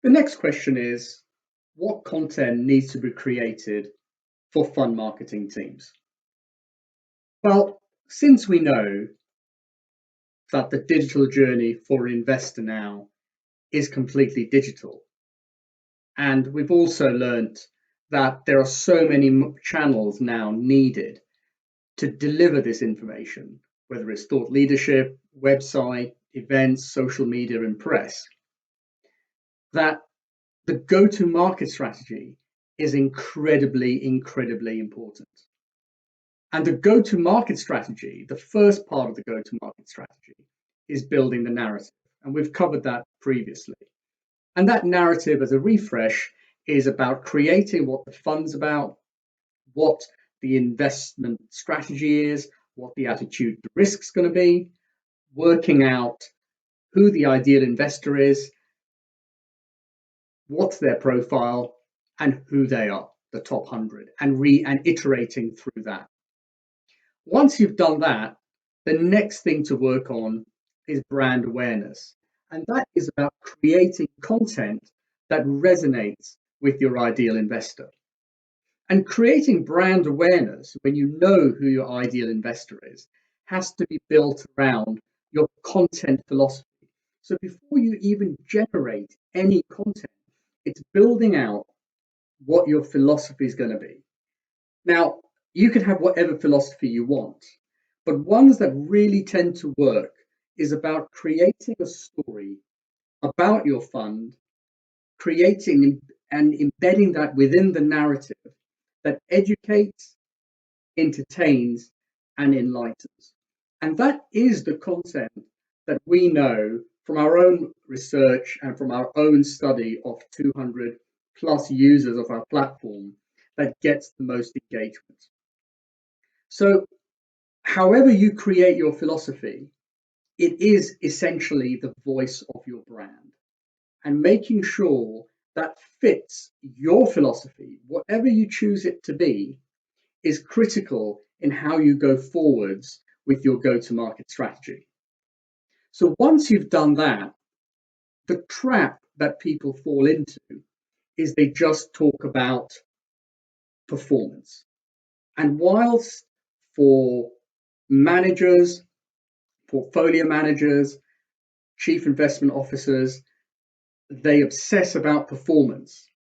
The next question is, what content needs to be created for fund marketing teams? Well, since we know that the digital journey for an investor now is completely digital, and we've also learned that there are so many channels now needed to deliver this information, whether it's thought leadership, website, events, social media, and press, that the go-to-market strategy is incredibly, incredibly important. And the go-to-market strategy, the first part of the go-to-market strategy, is building the narrative. And we've covered that previously. And that narrative, as a refresh, is about creating what the fund's about, what the investment strategy is, what the attitude to risk is going to be, working out who the ideal investor is, what's their profile, and who they are, the top 100, and iterating through that. Once you've done that, the next thing to work on is brand awareness. And that is about creating content that resonates with your ideal investor. And creating brand awareness, when you know who your ideal investor is, has to be built around your content philosophy. So before you even generate any content, it's building out what your philosophy is going to be. Now, you can have whatever philosophy you want, but ones that really tend to work is about creating a story about your fund, creating and embedding that within the narrative that educates, entertains, and enlightens. And that is the content that we know from our own research and from our own study of 200 plus users of our platform that gets the most engagement. So however you create your philosophy, it is essentially the voice of your brand, and making sure that fits your philosophy, whatever you choose it to be, is critical in how you go forwards with your go-to-market strategy. So once you've done that, the trap that people fall into is they just talk about performance. And whilst for managers, portfolio managers, chief investment officers, they obsess about performance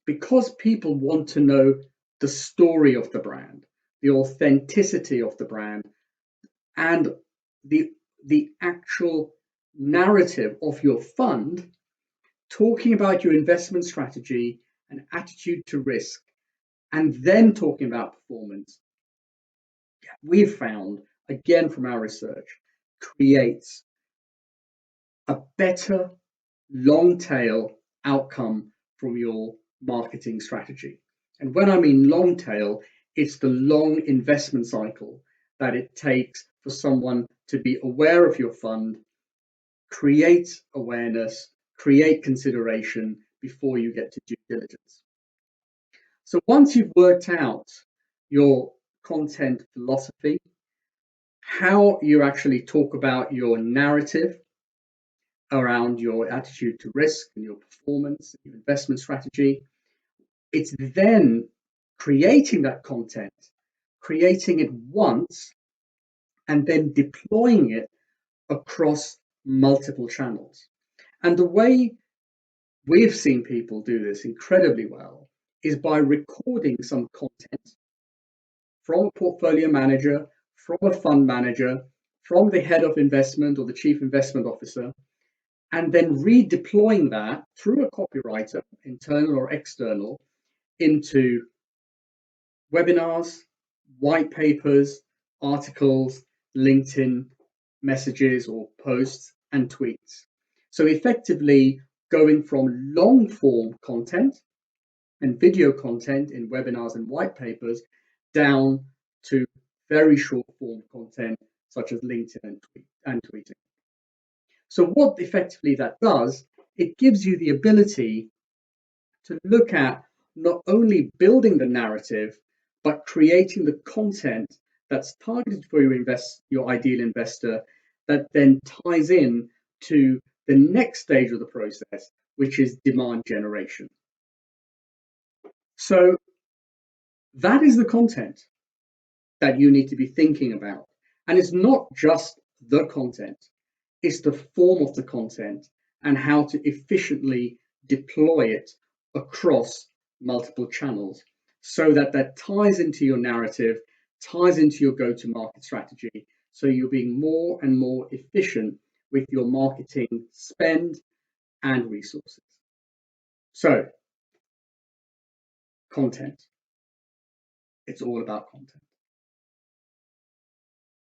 because people want to know the story of the brand, the authenticity of the brand, and the actual narrative of your fund, talking about your investment strategy and attitude to risk, and then talking about performance, we've found, again from our research, creates a better long tail outcome from your marketing strategy. And when I mean long tail, it's the long investment cycle that it takes for someone to be aware of your fund, create awareness, create consideration before you get to due diligence. So once you've worked out your content philosophy, how you actually talk about your narrative around your attitude to risk and your performance, your investment strategy, it's then creating that content, creating it once, and then deploying it across multiple channels. And the way we've seen people do this incredibly well is by recording some content from a portfolio manager, from a fund manager, from the head of investment or the chief investment officer, and then redeploying that through a copywriter, internal or external, into webinars, white papers, articles, LinkedIn messages or posts, and tweets. So effectively going from long form content and video content in webinars and white papers down to very short form content such as LinkedIn and tweeting. So what effectively that does, it gives you the ability to look at not only building the narrative, but creating the content that's targeted for your ideal investor that then ties in to the next stage of the process, which is demand generation. So that is the content that you need to be thinking about. And it's not just the content, it's the form of the content and how to efficiently deploy it across multiple channels so that that ties into your narrative, ties into your go-to-market strategy. So you're being more and more efficient with your marketing spend and resources. So, content. It's all about content.